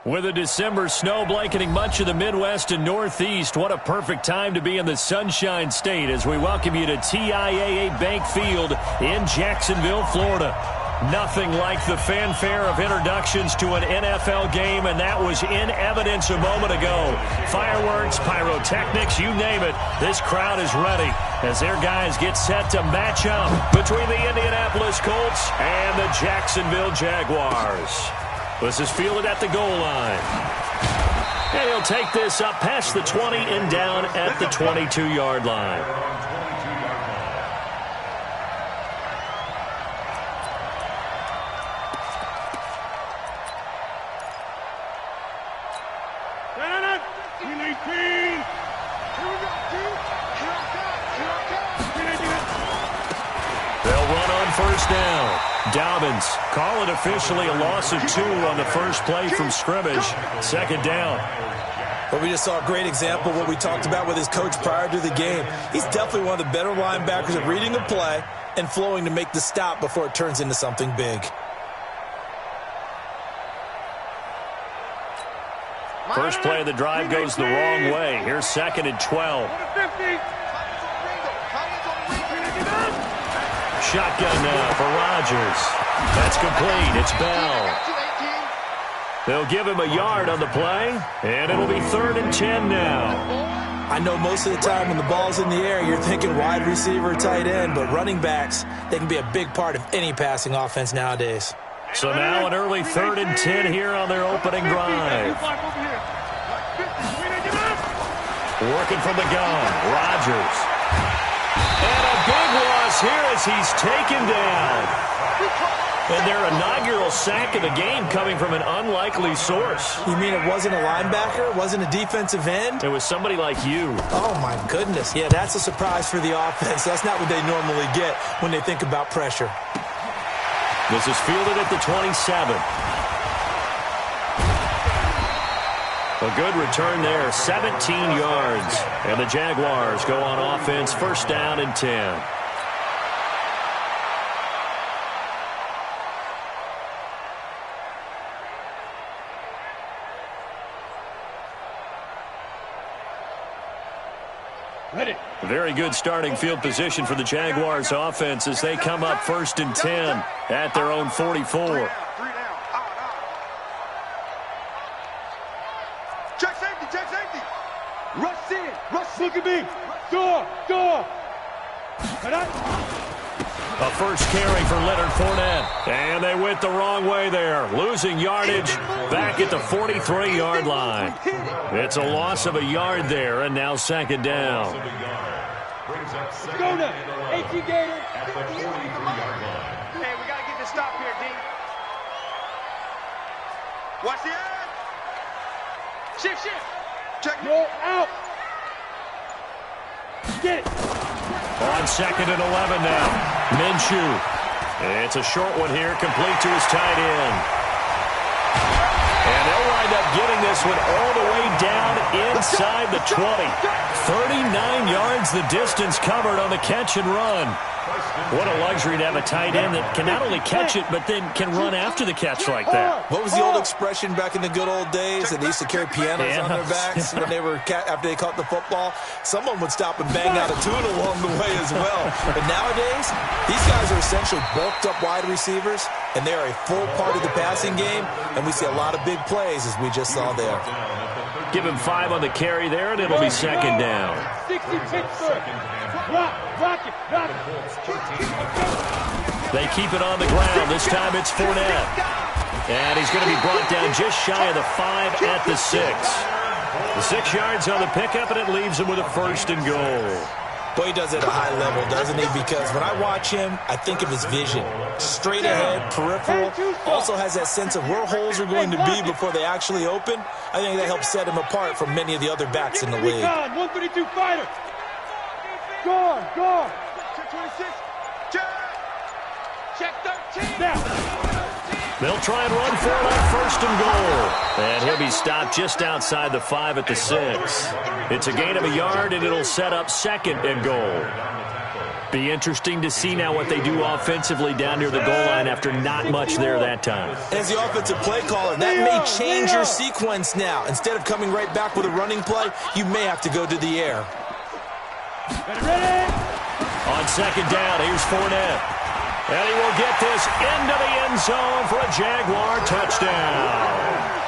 With a December snow blanketing much of the Midwest and Northeast, what a perfect time to be in the Sunshine State as we welcome you to TIAA Bank Field in Jacksonville, Florida. Nothing like the fanfare of introductions to an NFL game, and that was in evidence a moment ago. Fireworks, pyrotechnics, you name it, this crowd is ready as their guys get set to match up between the Indianapolis Colts and the Jacksonville Jaguars. This is fielded at the goal line. And he'll take this up past the 20 and down at the 22-yard line. They'll run on first down. Dobbins, call it officially a loss of 2 on the first play from scrimmage. Second down. Well, we just saw a great example of what we talked about with his coach prior to the game. He's definitely one of the better linebackers at reading a play and flowing to make the stop before it turns into something big. First play of the drive goes the wrong way. Here's second and 12. Shotgun now for Rodgers. That's complete. It's Bell. They'll give him a yard on the play, and it'll be 3rd and 10 now. I know most of the time when the ball's in the air, you're thinking wide receiver, tight end, but running backs, they can be a big part of any passing offense nowadays. So now an early 3rd and 10 here on their opening drive. Working from the gun, Rodgers. And a big loss here as he's taken down. And their inaugural sack of the game coming from an unlikely source. You mean it wasn't a linebacker? It wasn't a defensive end? It was somebody like you. Oh, my goodness. Yeah, that's a surprise for the offense. That's not what they normally get when they think about pressure. This is fielded at the 27. A good return there, 17 yards. And the Jaguars go on offense, first down and 10. Ready. Very good starting field position for the Jaguars offense as they come up 1st and 10 at their own 44. Check safety, check safety. Rush in, rush, look at me. Door. A first carry for Leonard Fournette. And they went the wrong way there. Losing yardage back at the 43-yard line. It's a loss of a yard there, and now second down. Go now. 18 Gator. Hey, we got to get this stop here, D. Watch the edge. Shift. Check. Roll out. Get it. On 2nd and 11 now. Minshew. It's a short one here, complete to his tight end. And they'll wind up getting this one all the way down inside the 20. 39 yards the distance covered on the catch and run. What a luxury to have a tight end that can not only catch it, but then can run after the catch like that. What was the old expression back in the good old days that they used to carry pianos on their backs when they were after they caught the football? Someone would stop and bang out a tune along the way as well. But nowadays, these guys are essentially bulked up wide receivers, and they are a full part of the passing game, and we see a lot of big plays as we just saw there. Give him 5 on the carry there, and it'll be second down. 60 Pittsburgh. Rock it. They keep it on the ground. This time it's Fournette. And he's going to be brought down just shy of the 5 at the 6. The 6 yards on the pickup, and it leaves him with a 1st and goal. Boy, he does it at a high level, doesn't he? Because when I watch him, I think of his vision. Straight ahead, peripheral. Also has that sense of where holes are going to be before they actually open. I think that helps set him apart from many of the other backs in the league. 132 fighter. Guard. Check 26. Check 13. Now. They'll try and run for it on 1st and goal. And he'll be stopped just outside the 5 at the 6. It's a gain of a yard, and it'll set up 2nd and goal. Be interesting to see now what they do offensively down near the goal line after not much there that time. As the offensive play caller, that may change your sequence now. Instead of coming right back with a running play, you may have to go to the air. On second down, here's Fournette. And he will get this into the end zone for a Jaguar touchdown.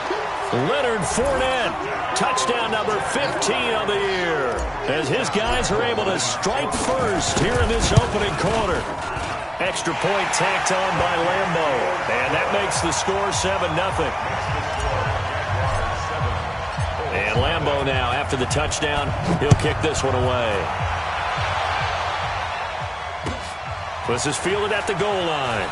Leonard Fournette, touchdown number 15 of the year, as his guys are able to strike first here in this opening quarter. Extra point tacked on by Lambo, and that makes the score 7-0. And Lambo now, after the touchdown, he'll kick this one away. This is fielded at the goal line.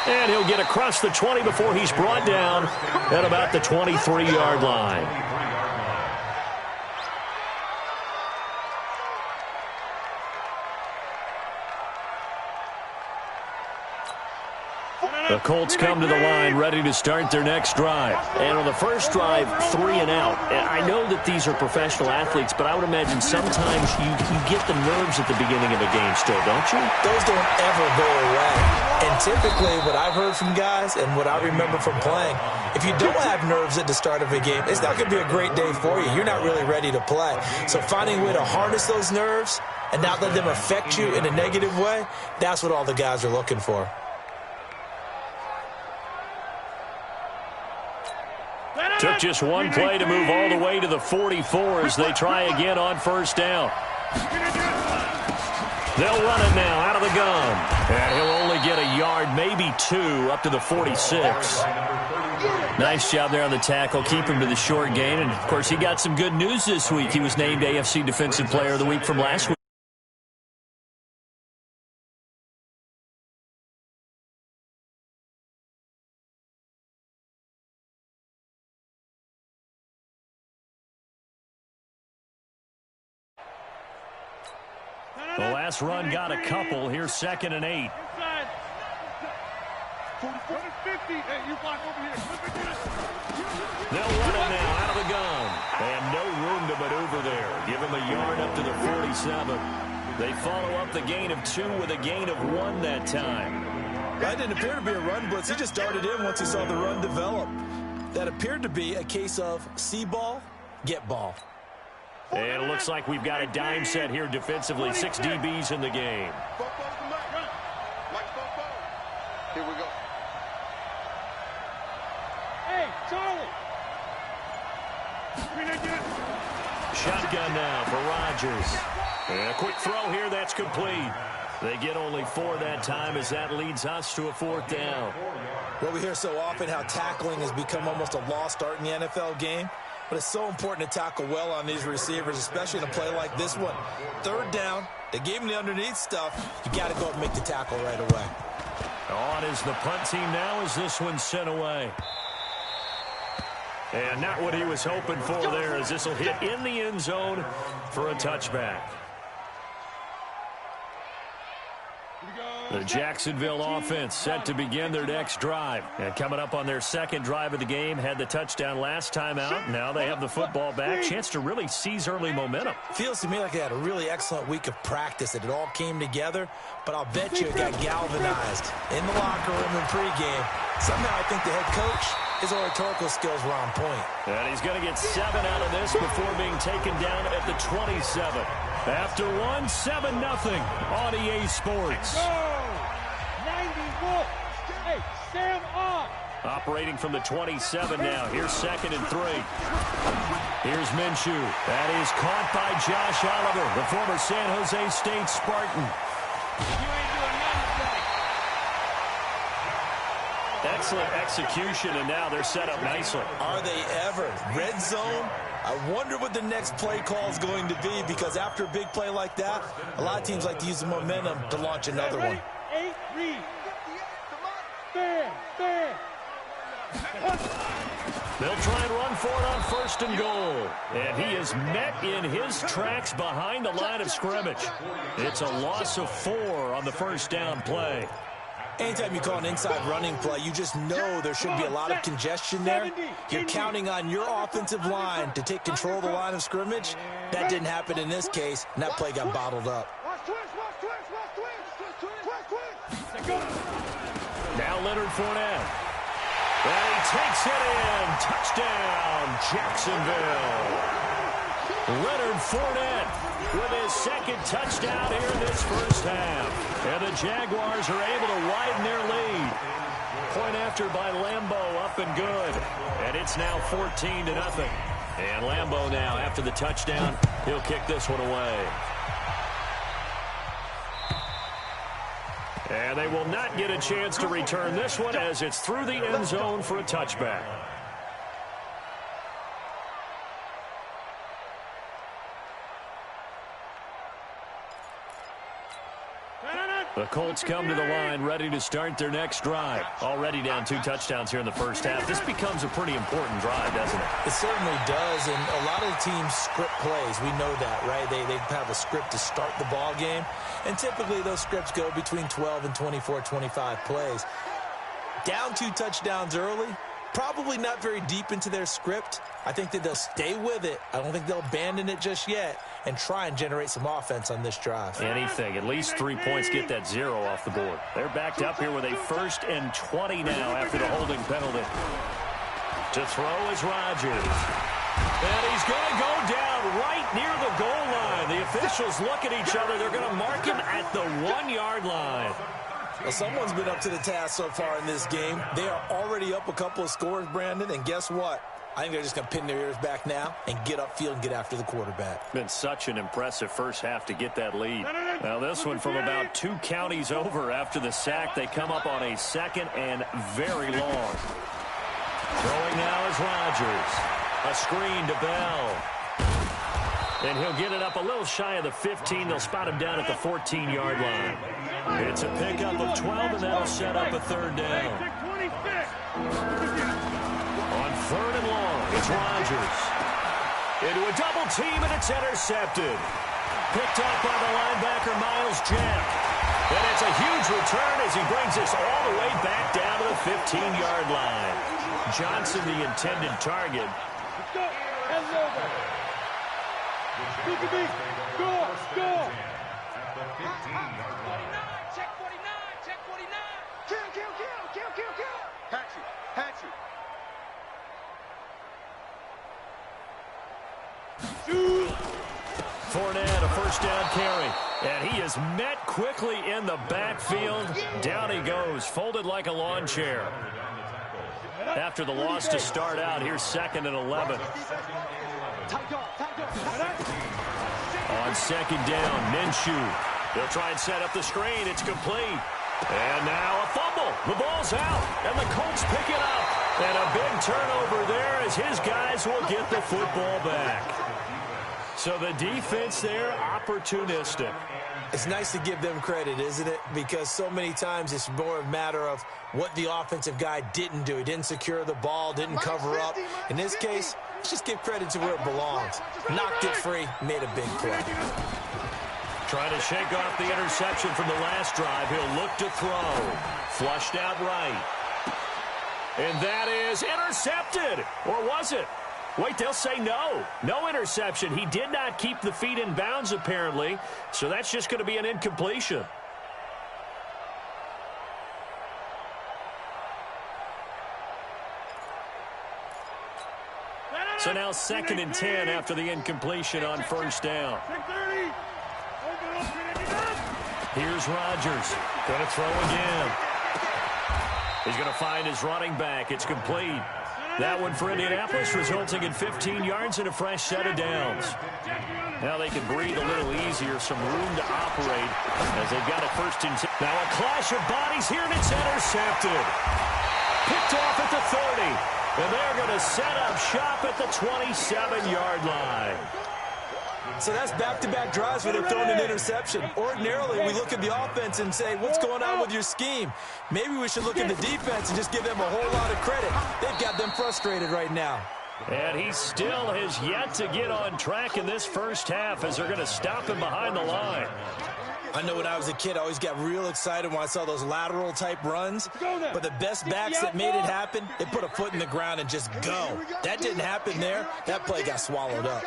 And he'll get across the 20 before he's brought down at about the 23-yard line. The Colts come to the line ready to start their next drive. And on the first drive, 3 and out. And I know that these are professional athletes, but I would imagine sometimes you get the nerves at the beginning of a game still, don't you? Those don't ever go away. And typically what I've heard from guys and what I remember from playing, if you don't have nerves at the start of a game, it's not going to be a great day for you. You're not really ready to play. So finding a way to harness those nerves and not let them affect you in a negative way, that's what all the guys are looking for. Took just one play to move all the way to the 44 as they try again on first down. They'll run it now out of the gun. And he'll only get a yard, maybe 2, up to the 46. Nice job there on the tackle. Keep him to the short gain. And, of course, he got some good news this week. He was named AFC Defensive Player of the Week from last week. The last run got a couple. Here's 2nd and 8. They'll run it now out of the gun. And no room to maneuver there. Give him a yard up to the 47. They follow up the gain of 2 with a gain of 1 that time. That didn't appear to be a run blitz. He just darted in once he saw the run develop. That appeared to be a case of see ball, get ball. And it looks like we've got a dime set here defensively. 6 DBs in the game. Here we go. Hey, Charlie. Shotgun now for Rodgers. And a quick throw here, that's complete. They get only 4 that time as that leads us to a 4th down. Well, we hear so often how tackling has become almost a lost art in the NFL game. But it's so important to tackle well on these receivers, especially in a play like this one. 3rd down, they gave him the underneath stuff. You got to go and make the tackle right away. On is the punt team now as this one's sent away. And not what he was hoping for there, as this will hit in the end zone for a touchback. The Jacksonville offense set to begin their next drive. And coming up on their 2nd drive of the game, had the touchdown last time out. Now they have the football back. Chance to really seize early momentum. Feels to me like they had a really excellent week of practice, that it all came together. But I'll bet you it got galvanized in the locker room in pregame. Somehow I think the head coach, his oratorical skills were on point. And he's going to get 7 out of this before being taken down at the 27. After 1, 7-0 on EA Sports. 91. Hey, stand up. Operating from the 27 now. Here's 2nd and 3. Here's Minshew. That is caught by Josh Oliver, the former San Jose State Spartan. You ain't doing nothing. Excellent execution, and now they're set up nicely. Are they ever? Red zone? I wonder what the next play call is going to be, because after a big play like that, a lot of teams like to use the momentum to launch another one. 8, read. Stand. They'll try and run for it on 1st and goal. And he is met in his tracks behind the line of scrimmage. It's a loss of 4 on the 1st down play. Anytime you call an inside running play, you just know there should be a lot of congestion there. You're counting on your offensive line to take control of the line of scrimmage. That didn't happen in this case, and that play got bottled up. Now Leonard Fournette. And he takes it in. Touchdown, Jacksonville. Leonard Fournette with his second touchdown here in this first half. And the Jaguars are able to widen their lead. Point after by Lambeau, up and good. And it's now 14-0. And Lambeau now, after the touchdown, he'll kick this one away. And they will not get a chance to return this one as it's through the end zone for a touchback. The Colts come to the line ready to start their next drive. Already down 2 touchdowns here in the first half. This becomes a pretty important drive, doesn't it? It certainly does, and a lot of the teams script plays. We know that, right? They have a script to start the ball game, and typically those scripts go between 12 and 24, 25 plays. Down 2 touchdowns early, probably not very deep into their script. I think that they'll stay with it. I don't think they'll abandon it just yet and try and generate some offense on this drive. Anything. At least 3 points, get that 0 off the board. They're backed up here with a 1st and 20 now after the holding penalty. To throw is Rodgers. And he's going to go down right near the goal line. The officials look at each other. They're going to mark him at the 1-yard line. Well, someone's been up to the task so far in this game. They are already up a couple of scores, Brandon, and guess what? I think they're just going to pin their ears back now and get upfield and get after the quarterback. Been such an impressive first half to get that lead. Now this one from about 2 counties over after the sack. They come up on a 2nd and very long. Throwing now is Rodgers. A screen to Bell. And he'll get it up a little shy of the 15. They'll spot him down at the 14-yard line. It's a pickup of 12, and that'll set up a 3rd down. On 3rd and long, it's Rodgers. Into a double team, and it's intercepted. Picked up by the linebacker, Miles Jack. And it's a huge return as he brings this all the way back down to the 15-yard line. Johnson, the intended target. Go! Check 49. Kill. Hatchet. Fournette, a 1st down carry. And he is met quickly in the backfield. Down he goes, folded like a lawn chair. After the loss to start out, here's 2nd and 11. On 2nd down, Minshew. They'll try and set up the screen. It's complete. And now a fumble. The ball's out, and the Colts pick it up. And a big turnover there as his guys will get the football back. So the defense there, opportunistic. It's nice to give them credit, isn't it? Because so many times it's more a matter of what the offensive guy didn't do. He didn't secure the ball, didn't cover up. In this case, let's just give credit to where it belongs. Knocked it free, made a big play. Trying to shake off the interception from the last drive. He'll look to throw. Flushed out right. And that is intercepted. Or was it? Wait, they'll say no. No interception. He did not keep the feet in bounds, apparently. So that's just going to be an incompletion. So now 2nd and 10 after the incompletion on 1st down. Here's Rodgers. Going to throw again. He's going to find his running back. It's complete. That one for Indianapolis, resulting in 15 yards and a fresh set of downs. Now they can breathe a little easier, some room to operate as they've got a 1st and 10. Now a clash of bodies here, and it's intercepted. Picked off at the 30. And they're going to set up shop at the 27-yard line. So that's back-to-back drives where they've thrown an interception. Ordinarily, we look at the offense and say, what's going on with your scheme? Maybe we should look at the defense and just give them a whole lot of credit. They've got them frustrated right now. And he still has yet to get on track in this first half as they're going to stop him behind the line. I know when I was a kid, I always got real excited when I saw those lateral-type runs. But the best backs that made it happen, they put a foot in the ground and just go. That didn't happen there. That play got swallowed up.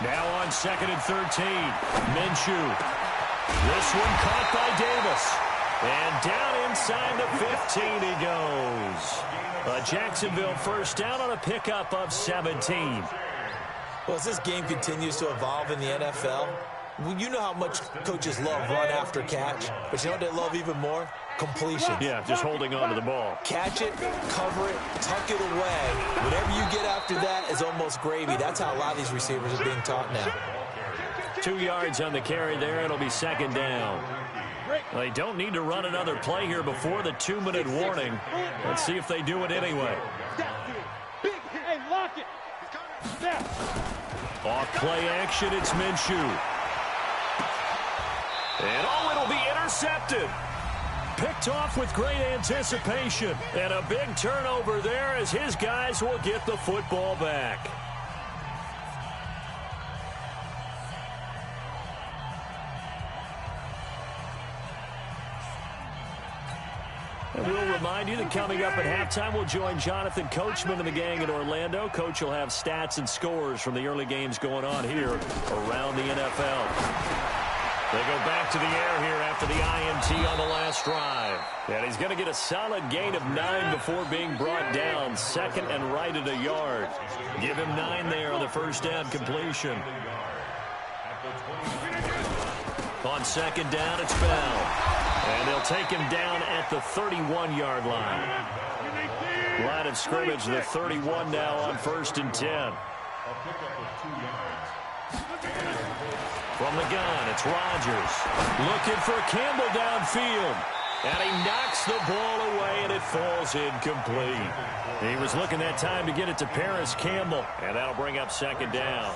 Now on 2nd and 13, Minshew. This one caught by Davis. And down inside the 15 he goes. A Jacksonville first down on a pickup of 17. Well, as this game continues to evolve in the NFL, you know how much coaches love run after catch, but you know what they love even more? Completion. Yeah, just holding on to the ball. Catch it, cover it, tuck it away. Whatever you get after that is almost gravy. That's how a lot of these receivers are being taught now. 2 yards on the carry there. It'll be 2nd down. They don't need to run another play here before the 2-minute warning. Let's see if they do it anyway. Off play action, it's Minshew. And it'll be intercepted. Picked off with great anticipation. And a big turnover there as his guys will get the football back. And we'll remind you that coming up at halftime, we'll join Jonathan Coachman and the gang in Orlando. Coach will have stats and scores from the early games going on here around the NFL. They go back to the air here after the INT on the last drive. And he's going to get a solid gain of 9 before being brought down. 2nd and right at a yard. Give him 9 there on the first down completion. On 2nd down, it's Bell. And they'll take him down at the 31-yard line. Line of scrimmage, the 31 now on 1st and 10. From the gun, it's Rodgers. Looking for Campbell downfield. And he knocks the ball away, and it falls incomplete. He was looking that time to get it to Paris Campbell, and that'll bring up 2nd down.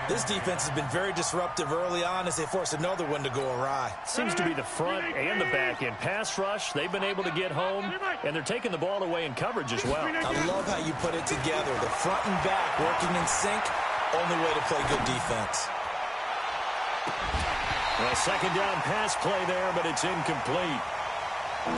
This defense has been very disruptive early on as they force another one to go awry. Seems to be the front and the back end. Pass rush, they've been able to get home, and they're taking the ball away in coverage as well. I love how you put it together. The front and back working in sync, only way to play good defense. Well, 2nd down pass play there, but it's incomplete.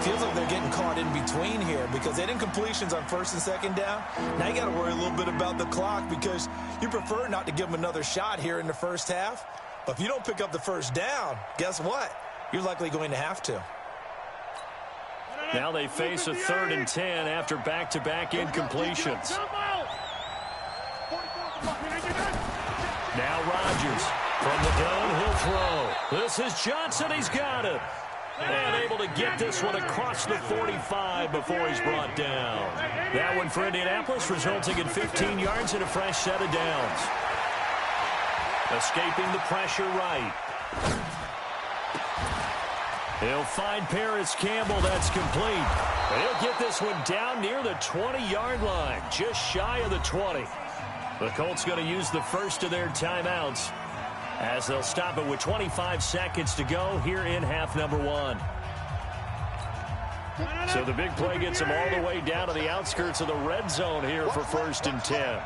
Feels like they're getting caught in between here because they didn't incompletions on 1st and 2nd down. Now you got to worry a little bit about the clock because you prefer not to give them another shot here in the first half. But if you don't pick up the first down, guess what? You're likely going to have to. Now they face a 3rd and 10 after back-to-back incompletions. Now Rodgers from the gun, he'll throw. This is Johnson, he's got it. And able to get this one across the 45 before he's brought down. That one for Indianapolis, resulting in 15 yards and a fresh set of downs. Escaping the pressure right. He'll find Paris Campbell. That's complete. And he'll get this one down near the 20-yard line, just shy of the 20. The Colts going to use the first of their timeouts, as they'll stop it with 25 seconds to go here in half number 1. So the big play gets them all the way down to the outskirts of the red zone here for 1st and 10.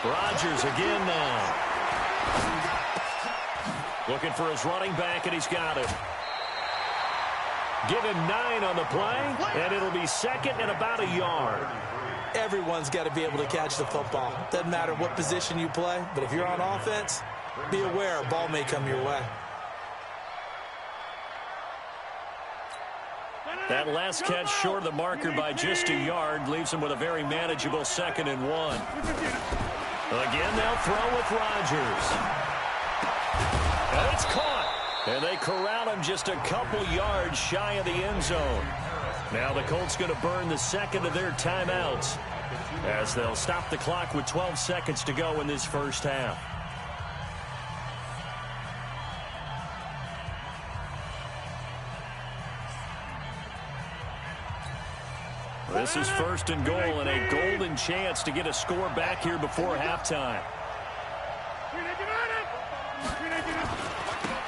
Rodgers again now. Looking for his running back, and he's got it. Give him 9 on the play, and it'll be 2nd and about a yard. Everyone's got to be able to catch the football. Doesn't matter what position you play, but if you're on offense, be aware a ball may come your way. That last catch short of the marker by just a yard leaves him with a very manageable 2nd and 1. Again, they'll throw with Rodgers. And it's caught. And they corral him just a couple yards shy of the end zone. Now the Colts going to burn the 2nd of their timeouts as they'll stop the clock with 12 seconds to go in this first half. This is 1st and goal and a golden chance to get a score back here before halftime.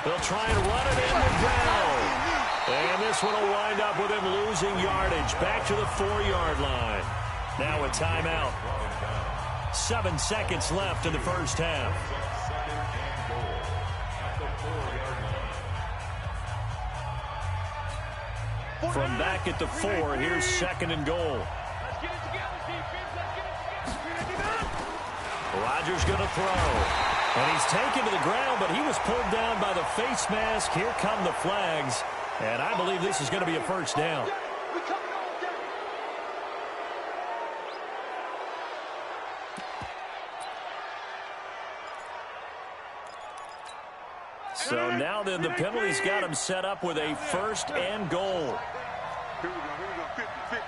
They'll try and run it in with Bell. And this one will wind up with him losing yardage back to the 4-yard line. Now a timeout. 7 seconds left in the first half. From back at the 4, here's 2nd and goal. Let's get it together, defense. Let's get it together. Rodgers going to throw. And he's taken to the ground, but he was pulled down by the face mask. Here come the flags. And I believe this is going to be a first down. We coming all day. So now then the penalty's got him set up with a 1st and goal. Here we go, 50-50.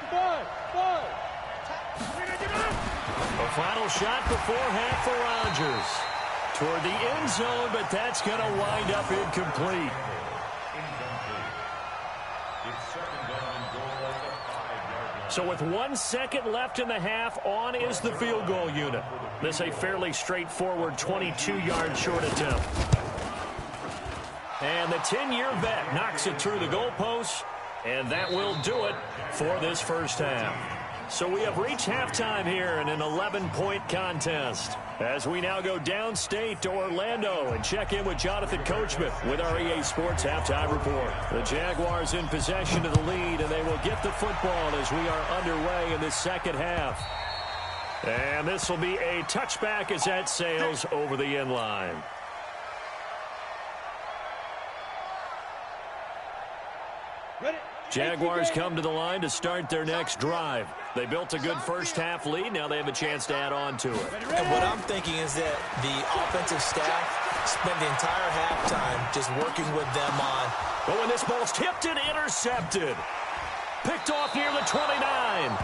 A final shot before half for Rodgers. Toward the end zone, but that's going to wind up incomplete. So with 1 second left in the half, on is the field goal unit. This a fairly straightforward 22-yard short attempt. And the 10-year vet knocks it through the goalposts, and that will do it for this first half. So we have reached halftime here in an 11-point contest. As we now go downstate to Orlando and check in with Jonathan Coachman with our EA Sports Halftime Report. The Jaguars in possession of the lead, and they will get the football as we are underway in the second half. And this will be a touchback as that sails over the end line. Jaguars come to the line to start their next drive. They built a good first half lead. Now they have a chance to add on to it. And what I'm thinking is that the offensive staff spent the entire halftime just working with them on. Oh, and this ball's tipped and intercepted. Picked off near the 29.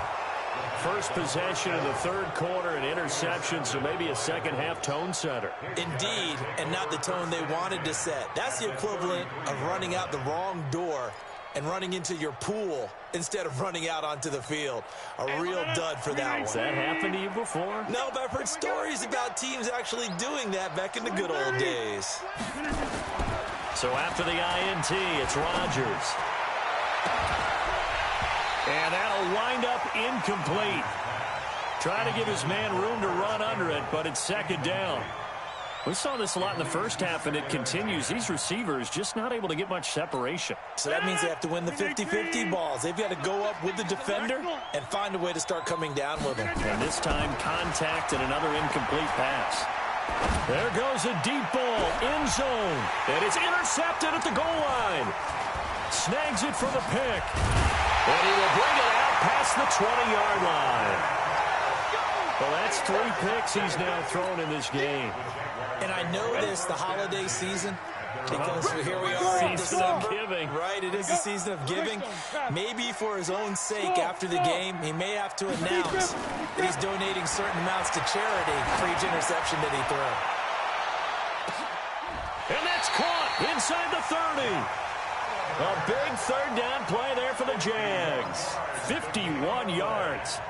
First possession of the third quarter, an interception, so maybe a second half tone setter. Indeed, and not the tone they wanted to set. That's the equivalent of running out the wrong door and running into your pool instead of running out onto the field. A real dud for that one. Has that happened to you before? No, but I've heard stories about teams actually doing that back in the good old days. So after the INT, it's Rodgers. And that'll wind up incomplete. Trying to give his man room to run under it, but it's second down. We saw this a lot in the first half, and it continues. These receivers just not able to get much separation. So that means they have to win the 50-50 balls. They've got to go up with the defender and find a way to start coming down with him. And this time, contact and another incomplete pass. There goes a deep ball, end zone, and it's intercepted at the goal line. Snags it for the pick. And he will bring it out past the 20-yard line. Well, that's 3 picks he's now thrown in this game. And I know this, the holiday season, because here we are in Season of December. giving. Right, it is the season of giving. Maybe for his own sake after the game, he may have to announce that he's donating certain amounts to charity for each interception that he throws. And that's caught inside the 30. A big third down play there for the Jags. 51 yards.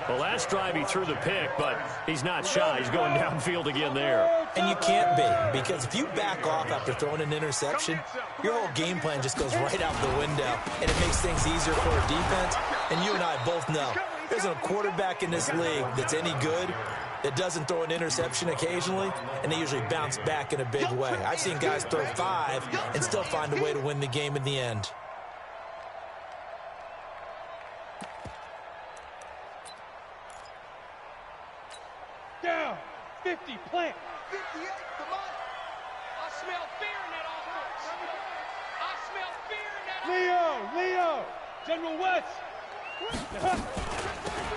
The last drive he threw the pick, but he's not shy. He's going downfield again there. And you can't be, because if you back off after throwing an interception, your whole game plan just goes right out the window, and it makes things easier for a defense. And you and I both know there's a quarterback in this league that's any good that doesn't throw an interception occasionally, and they usually bounce back in a big way. I've seen guys throw 5 and still find a way to win the game in the end. Down. 50, plant. 58, come on. I smell fear in that offense. I smell fear in that Leo. General West.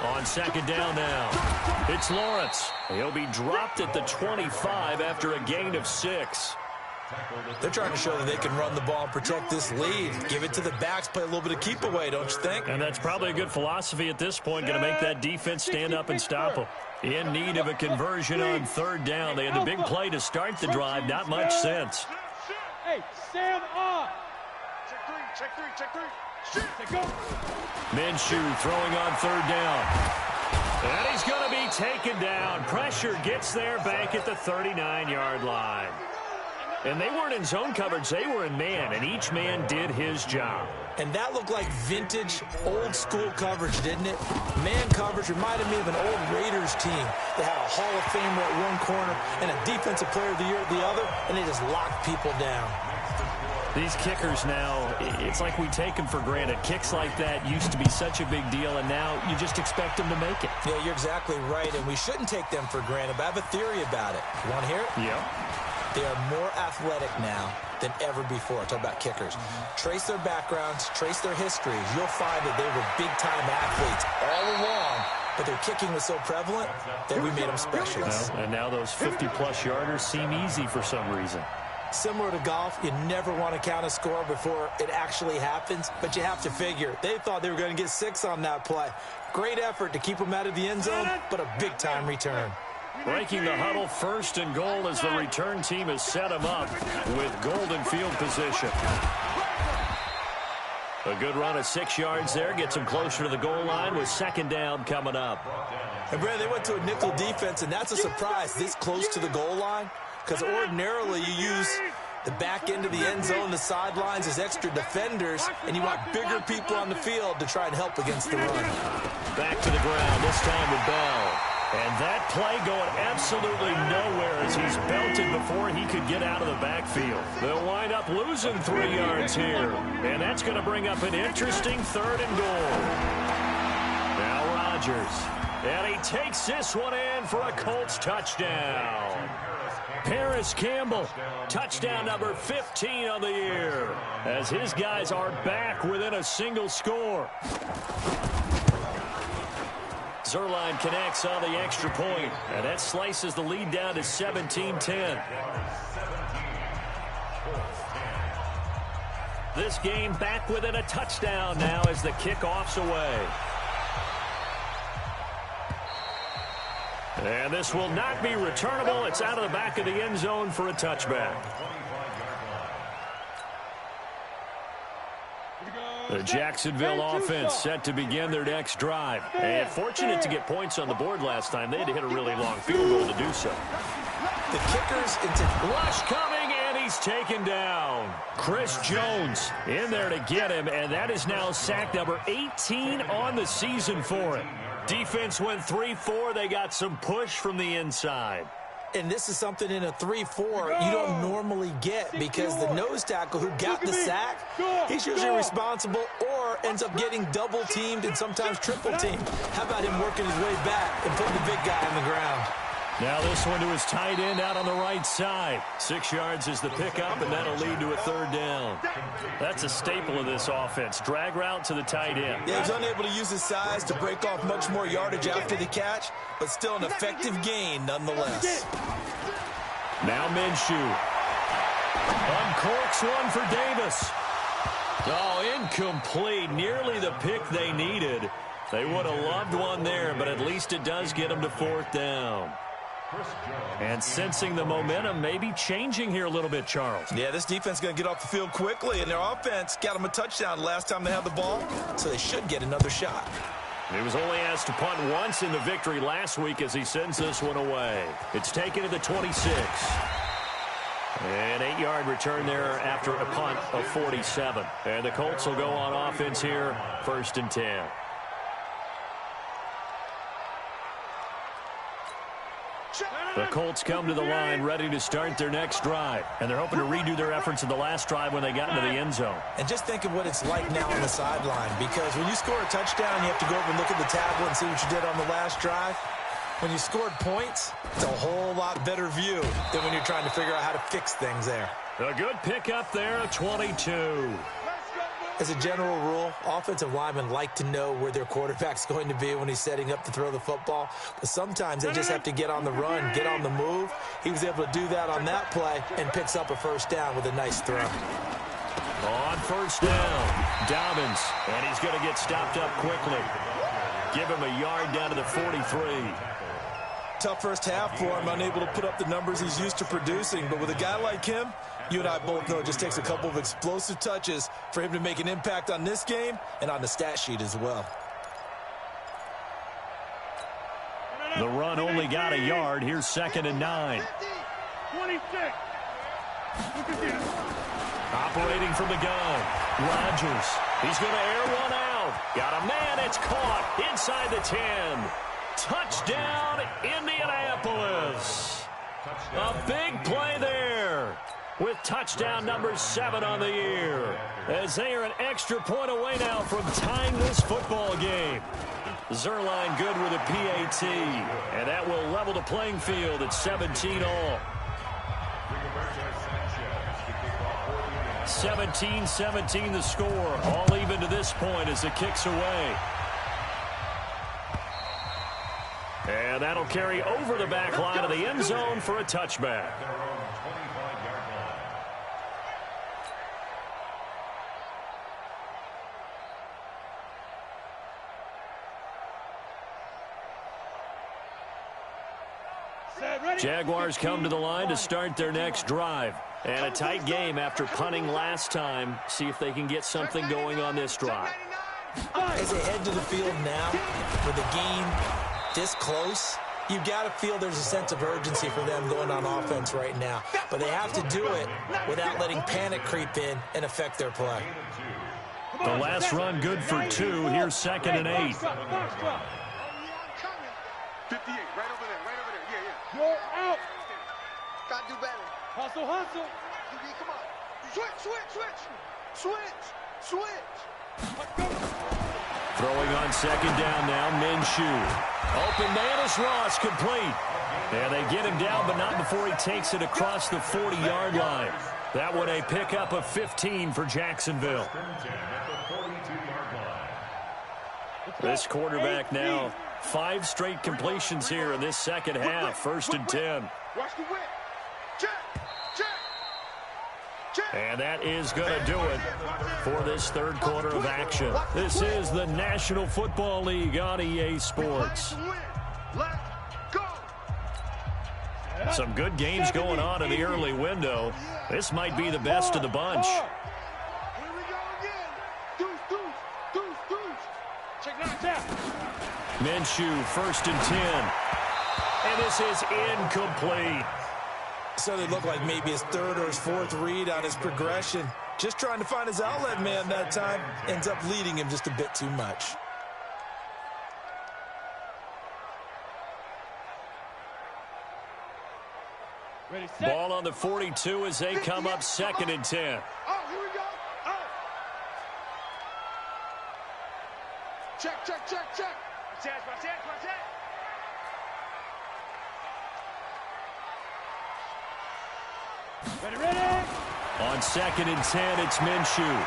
On second down now, it's Lawrence. He'll be dropped at the 25 after a gain of 6. They're trying to show that they can run the ball and protect this lead. Give it to the backs, play a little bit of keep away, don't you think? And that's probably a good philosophy at this point, going to make that defense stand up and stop them. In need of a conversion on third down. They had the big play to start the drive, not much sense. Hey, stand up. Check three. Go. Minshew throwing on third down. And he's going to be taken down. Pressure gets there back at the 39-yard line. And they weren't in zone coverage. They were in man, and each man did his job. And that looked like vintage, old-school coverage, didn't it? Man coverage reminded me of an old Raiders team. They had a Hall of Famer at one corner and a Defensive Player of the Year at the other, and they just locked people down. These kickers now, it's like we take them for granted. Kicks like that used to be such a big deal, and now you just expect them to make it. Yeah, you're exactly right, and we shouldn't take them for granted, but I have a theory about it. You want to hear it? Yeah. They are more athletic now than ever before. Talk about kickers. Trace their backgrounds, trace their histories. You'll find that they were big-time athletes all along, but their kicking was so prevalent that we made them specialists. Well, and now those 50-plus yarders seem easy for some reason. Similar to golf, you never want to count a score before it actually happens, but you have to figure. They thought they were going to get 6 on that play. Great effort to keep them out of the end zone, but a big-time return. Breaking the huddle, 1st and goal as the return team has set them up with golden field position. A good run of 6 yards there gets them closer to the goal line with 2nd down coming up. And, Brad, they went to a nickel defense, and that's a surprise this close to the goal line, because ordinarily you use the back end of the end zone, the sidelines as extra defenders, and you want bigger people on the field to try and help against the run. Back to the ground, this time with Bell. And that play going absolutely nowhere as he's belted before he could get out of the backfield. They'll wind up losing 3 yards here. And that's going to bring up an interesting 3rd and goal. Now Rodgers. And he takes this one in for a Colts touchdown. Paris Campbell, touchdown number 15 on the year, as his guys are back within a single score. Zerline connects on the extra point, and that slices the lead down to 17-10. This game back within a touchdown now as the kickoff's away. And this will not be returnable. It's out of the back of the end zone for a touchback. The Jacksonville offense set to begin their next drive. And fortunate to get points on the board last time. They had to hit a really long field goal to do so. The kickers into rush coming, and he's taken down. Chris Jones in there to get him, and that is now sack number 18 on the season for him. Defense went 3-4. They got some push from the inside. And this is something in a 3-4 you don't normally get, because the nose tackle who got the sack, he's usually responsible or ends up getting double-teamed and sometimes triple-teamed. How about him working his way back and putting the big guy on the ground? Now this one to his tight end out on the right side. 6 yards is the pickup, and that'll lead to a 3rd down. That's a staple of this offense. Drag route to the tight end. Yeah, he's unable to use his size to break off much more yardage after the catch, but still an effective gain nonetheless. Now Minshew. Uncorks one for Davis. Oh, incomplete. Nearly the pick they needed. They would have loved one there, but at least it does get them to 4th down. And sensing the momentum maybe changing here a little bit, Charles. Yeah, this defense is going to get off the field quickly, and their offense got them a touchdown last time they had the ball, so they should get another shot. He was only asked to punt once in the victory last week as he sends this one away. It's taken to the 26. An 8-yard return there after a punt of 47. And the Colts will go on offense here, 1st and 10. The Colts come to the line ready to start their next drive. And they're hoping to redo their efforts in the last drive when they got into the end zone. And just think of what it's like now on the sideline, because when you score a touchdown, you have to go over and look at the tablet and see what you did on the last drive. When you scored points, it's a whole lot better view than when you're trying to figure out how to fix things there. A good pickup there, 22. As a general rule, offensive linemen like to know where their quarterback's going to be when he's setting up to throw the football. But sometimes they just have to get on the run, get on the move. He was able to do that on that play and picks up a 1st down with a nice throw. On 1st down, Dobbins. And he's going to get stopped up quickly. Give him a yard down to the 43. Tough first half for him, unable to put up the numbers he's used to producing. But with a guy like him, you and I both know it just takes a couple of explosive touches for him to make an impact on this game and on the stat sheet as well. The run only got a yard. Here's 2nd and 9. 26. Look at this. Operating from the gun, Rodgers. He's going to air one out. Got a man. It's caught inside the 10. Touchdown, Indianapolis. A big play there with touchdown number 7 on the year, as they are an extra point away now from tying this football game. Zerline good with a PAT, and that will level the playing field at 17 all. 17-17 the score, all even to this point as the kick's away. And that'll carry over the back line of the end zone for a touchback. Jaguars come to the line to start their next drive. And a tight game after punting last time. See if they can get something going on this drive. As they head to the field now, with the game this close, you've got to feel there's a sense of urgency for them going on offense right now. But they have to do it without letting panic creep in and affect their play. The last run good for 2. Here's 2nd and 8. 58, right over there, yeah. You're out. Gotta do better. Hustle. QB, come on. Switch. Throwing on 2nd down now, Minshew. Open man is Ross, complete. And they get him down, but not before he takes it across the 40-yard line. That one a pickup of 15 for Jacksonville. This quarterback now, 5 straight completions here in this second half. 1st and 10. Watch the whip. Check. And that is going to do it for this third quarter of action. This is the National Football League on EA Sports. Some good games going on in the early window. This might be the best of the bunch. Here we go again. Deuce. Check that. Minshew, 1st and 10. And this is incomplete. So they look like maybe his 3rd or his 4th read on his progression. Just trying to find his outlet man that time. Ends up leading him just a bit too much. Ready, set. Ball on the 42 as they come up 2nd and 10. Oh, here we go. Oh. Check. Watch that. Ready. On 2nd and 10, it's Minshew.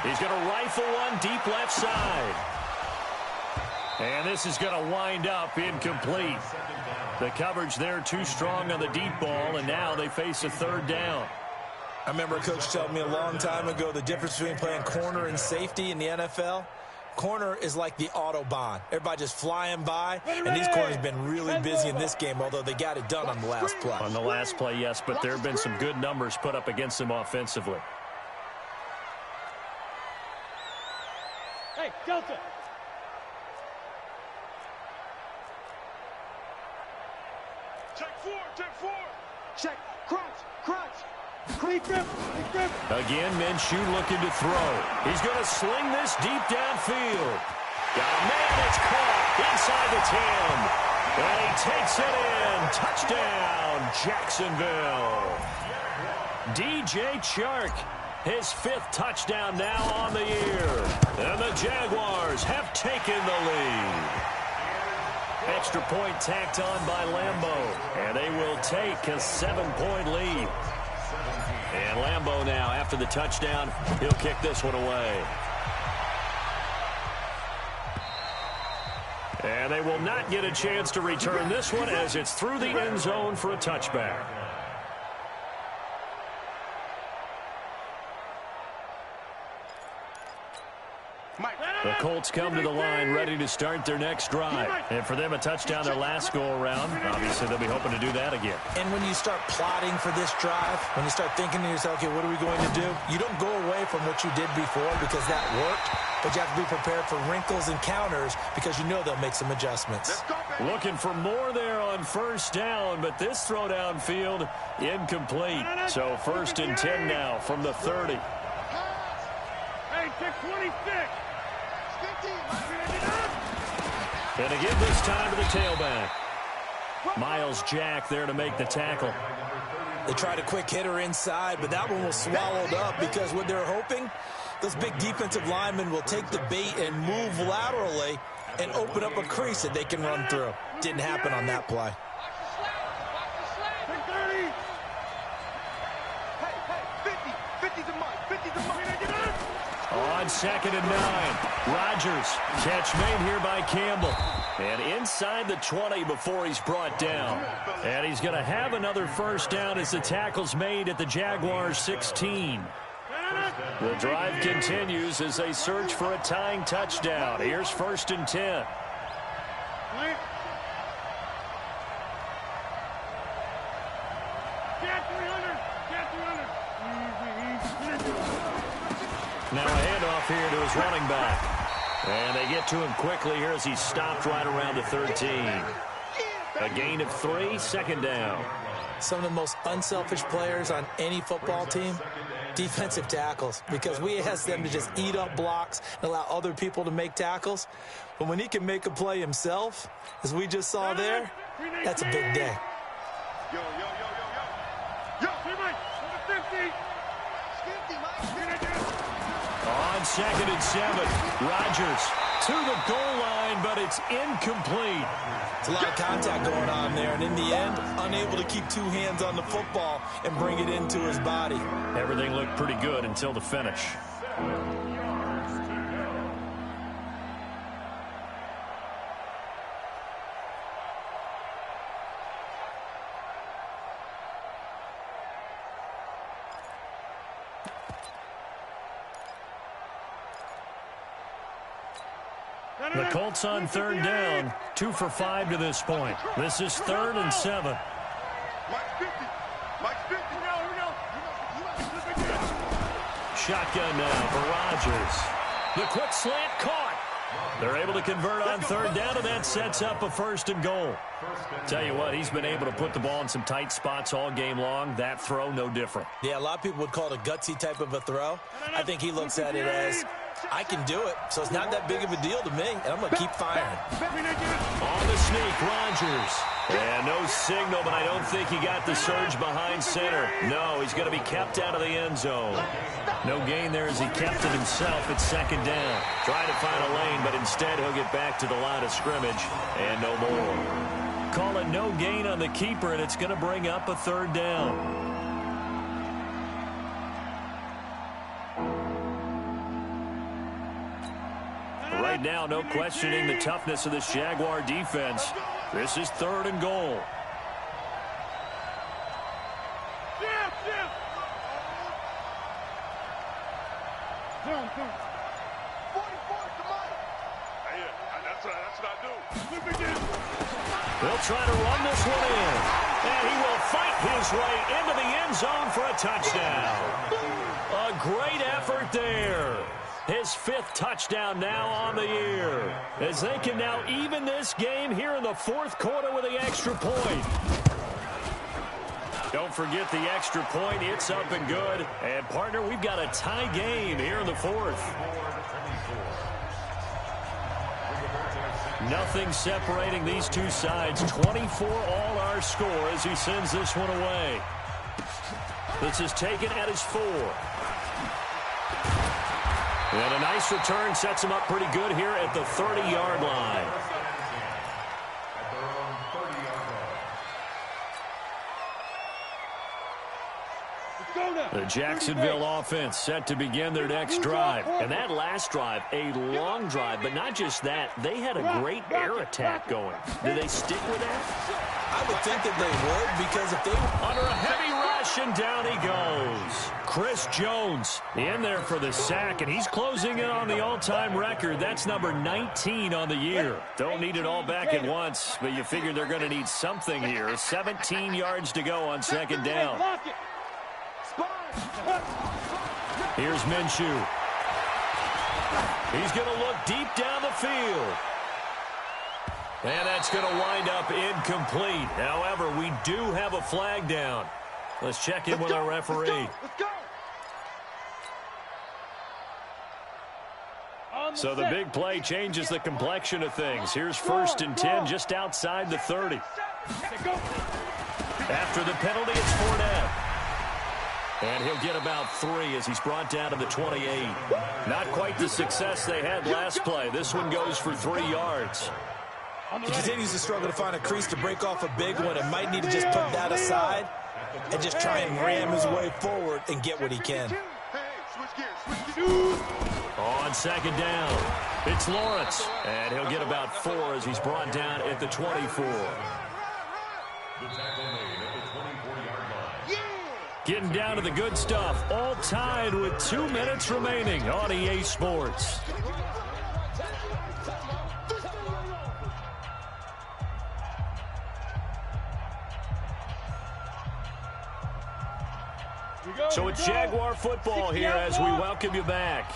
He's going to rifle one deep left side. And this is going to wind up incomplete. The coverage there too strong on the deep ball, and now they face a 3rd down. I remember a coach telling me a long time ago the difference between playing corner and safety in the NFL. Corner is like the Autobahn. Everybody just flying by, and these corners have been really busy in this game, although they got it done on the last play. On the last play, yes, but there have been some good numbers put up against them offensively. Hey, Delta. Check 4. Check. Crunch. Clean grip. Again, Minshew looking to throw. He's going to sling this deep downfield. Got a man that's caught inside the 10. And he takes it in. Touchdown, Jacksonville. DJ Chark, his 5th touchdown now on the year. And the Jaguars have taken the lead. Extra point tacked on by Lambeau. And they will take a 7-point lead. And Lambeau now, after the touchdown, he'll kick this one away. And they will not get a chance to return this one as it's through the end zone for a touchback. Mike. The Colts come to the line ready to start their next drive. And for them, a touchdown their last go-around. Obviously, they'll be hoping to do that again. And when you start plotting for this drive, when you start thinking to yourself, okay, what are we going to do? You don't go away from what you did before because that worked, but you have to be prepared for wrinkles and counters because you know they'll make some adjustments. Looking for more there on first down, but this throw downfield incomplete. So first and 10 now from the 30. Hey, check 26. And again this time to the tailback. Miles Jack there to make the tackle. They tried a quick hitter inside, but that one was swallowed up because what they're hoping, those big defensive linemen will take the bait and move laterally and open up a crease that they can run through. Didn't happen on that play. On 2nd and 9, Rodgers. Catch made here by Campbell. And inside the 20 before he's brought down. And he's going to have another first down as the tackle's made at the Jaguars 16. The drive continues as they search for a tying touchdown. Here's first and 10. Now a handoff here to his running back. And they get to him quickly here as he's stopped right around the 13. A gain of 3, second down. Some of the most unselfish players on any football team, defensive tackles, because we ask them to just eat up blocks and allow other people to make tackles. But when he can make a play himself, as we just saw there, that's a big day. Yo, yo, yo, yo, yo. Yo, 50. On 2nd and 7, Rodgers to the goal line, but it's incomplete. It's a lot of contact going on there, and in the end, unable to keep two hands on the football and bring it into his body. Everything looked pretty good until the finish. The Colts on 3rd down, 2 for 5 to this point. This is 3rd and 7. Shotgun now for Rodgers. The quick slant caught. They're able to convert on 3rd down, and that sets up a 1st and goal. Tell you what, he's been able to put the ball in some tight spots all game long. That throw, no different. Yeah, a lot of people would call it a gutsy type of a throw. I think he looks at it as, I can do it, so it's not that big of a deal to me, and I'm going to keep firing. On the sneak, Rodgers. And no signal, but I don't think he got the surge behind center. No, he's going to be kept out of the end zone. No gain there as he kept it himself at 2nd down. Trying to find a lane, but instead he'll get back to the line of scrimmage and no more. Call it no gain on the keeper, and it's going to bring up a 3rd down. Right now, no questioning the toughness of this Jaguar defense. This is 3rd and goal. They'll try to run this one in. And he will fight his way into the end zone for a touchdown. A great effort there. His 5th touchdown now on the year, as they can now even this game here in the 4th quarter with the extra point. Don't forget the extra point. It's up and good. And, partner, we've got a tie game here in the 4th. Nothing separating these two sides. 24 all our score as he sends this one away. This is taken at his 4. And a nice return sets him up pretty good here at the 30-yard line. The Jacksonville offense set to begin their next drive. And that last drive, a long drive, but not just that. They had a great air attack going. Do they stick with that? I would think that they would, because if they under a heavy rush, and down he goes. Chris Jones in there for the sack, and he's closing in on the all-time record. That's number 19 on the year. Don't need it all back at once, but you figure they're going to need something here. 17 yards to go on second down. Here's Minshew. He's going to look deep down the field. And that's going to wind up incomplete. However, we do have a flag down. Let's check in with our referee. Let's go. So the big play changes the complexion of things. Here's 1st and 10 just outside the 30. After the penalty, it's Fournette. And he'll get about 3 as he's brought down to the 28. Not quite the success they had last play. This one goes for 3 yards. He continues to struggle to find a crease to break off a big one and might need to just put that aside and just try and ram his way forward and get what he can. On second down, it's Lawrence. And he'll get about 4 as he's brought down at the 24. Getting down to the good stuff. All tied with 2 minutes remaining on EA Sports. So it's Jaguar football here as we welcome you back.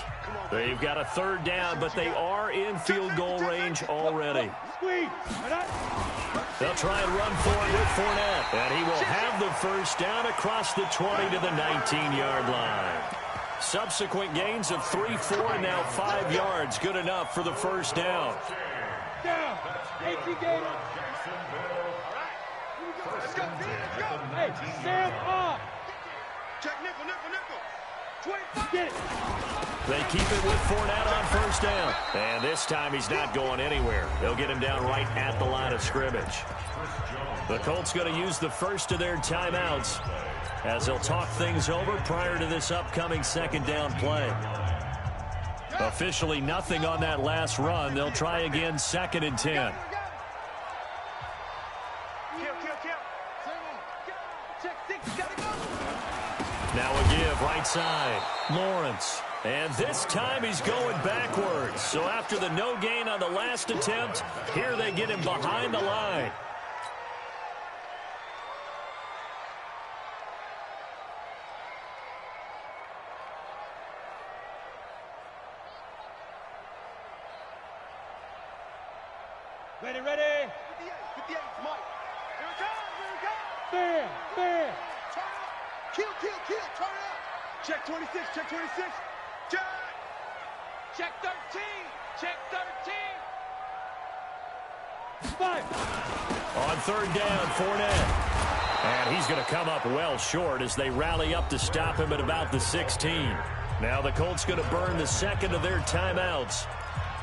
They've got a 3rd down, but they are in field goal range already. They'll try and run for it with Fournette, and he will have the 1st down across the 20 to the 19-yard line. Subsequent gains of 3, 4, and now 5 yards. Good enough for the 1st down. Down. 18 games. Let's go. Hey, Sam off. Check nickel. 25. Get it. They keep it with Fournette on 1st down. And this time he's not going anywhere. They'll get him down right at the line of scrimmage. The Colts going to use the first of their timeouts as they'll talk things over prior to this upcoming 2nd down play. Officially nothing on that last run. They'll try again 2nd and 10. Now a give right side. Lawrence. And this time he's going backwards. So after the no gain on the last attempt, here they get him behind the line. Ready. 58, Mike. Here it comes. Fair. Turn up. Kill. Turn up. Check 26. Check 13. Check 13. 5. On 3rd down, Fournette. And he's going to come up well short as they rally up to stop him at about the 16. Now the Colts going to burn the 2nd of their timeouts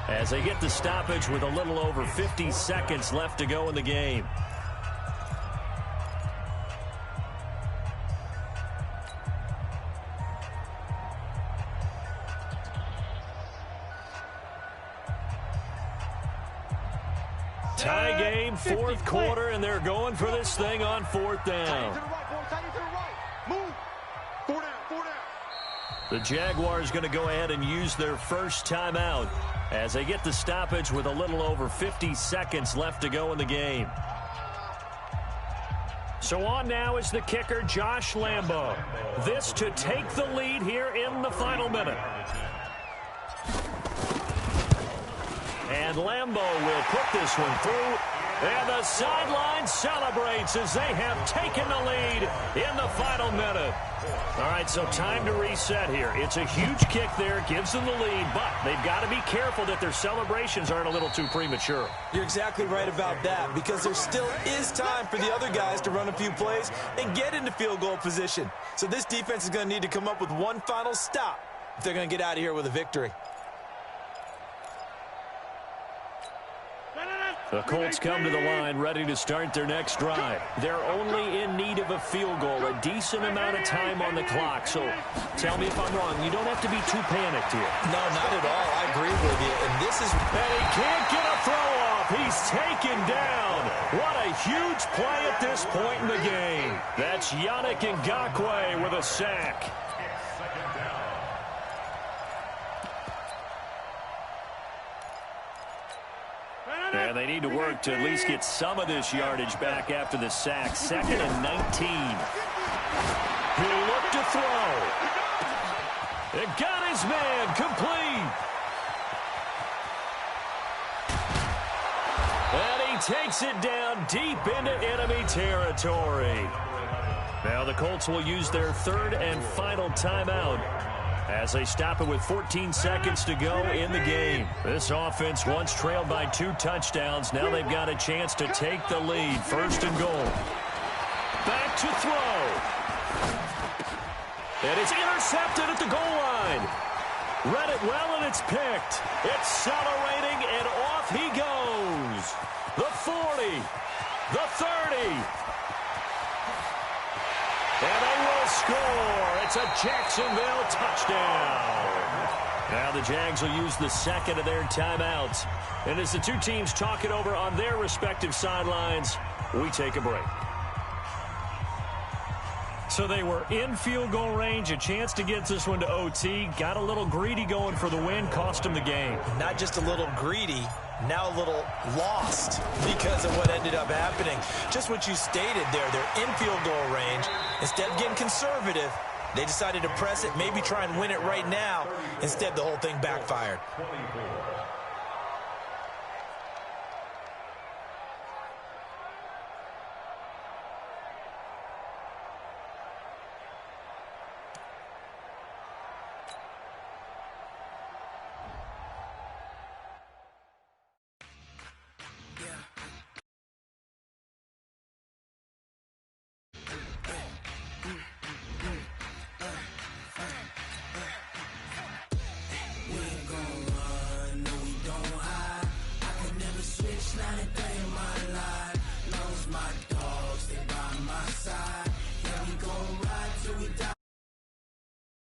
as they get the stoppage with a little over 50 seconds left to go in the game. Tie game, 4th quarter, and they're going for this thing on 4th down. Move. 4 down. The Jaguars going to go ahead and use their first timeout as they get the stoppage with a little over 50 seconds left to go in the game. So on now is the kicker, Josh Lambo. This to take the lead here in the final minute. And Lambo will put this one through. And the sideline celebrates as they have taken the lead in the final minute. All right, so time to reset here. It's a huge kick there, gives them the lead, but they've got to be careful that their celebrations aren't a little too premature. You're exactly right about that, because there still is time for the other guys to run a few plays and get into field goal position. So this defense is going to need to come up with one final stop if they're going to get out of here with a victory. The Colts come to the line ready to start their next drive. They're only in need of a field goal, a decent amount of time on the clock. So tell me if I'm wrong. You don't have to be too panicked here. No, not at all. I agree with you. And this is... And he can't get a throw off. He's taken down. What a huge play at this point in the game. That's Yannick Ngakoue with a sack. And they need to work to at least get some of this yardage back after the sack. 2nd and 19. He'll look to throw. It got his man complete. And he takes it down deep into enemy territory. Now the Colts will use their 3rd and final timeout as they stop it with 14 seconds to go in the game. This offense once trailed by 2 touchdowns. Now they've got a chance to take the lead. 1st and goal. Back to throw. And it's intercepted at the goal line. Read it well, and it's picked. Accelerating, and off he goes. The 40. The 30. And they will score. It's a Jacksonville touchdown. Now the Jags will use the 2nd of their timeouts. And as the 2 teams talk it over on their respective sidelines, we take a break. So they were in field goal range, a chance to get this one to OT. Got a little greedy going for the win, cost them the game. Not just a little greedy, now a little lost because of what ended up happening. Just what you stated there, they're in field goal range. Instead of getting conservative, they decided to press it, maybe try and win it right now. Instead, the whole thing backfired.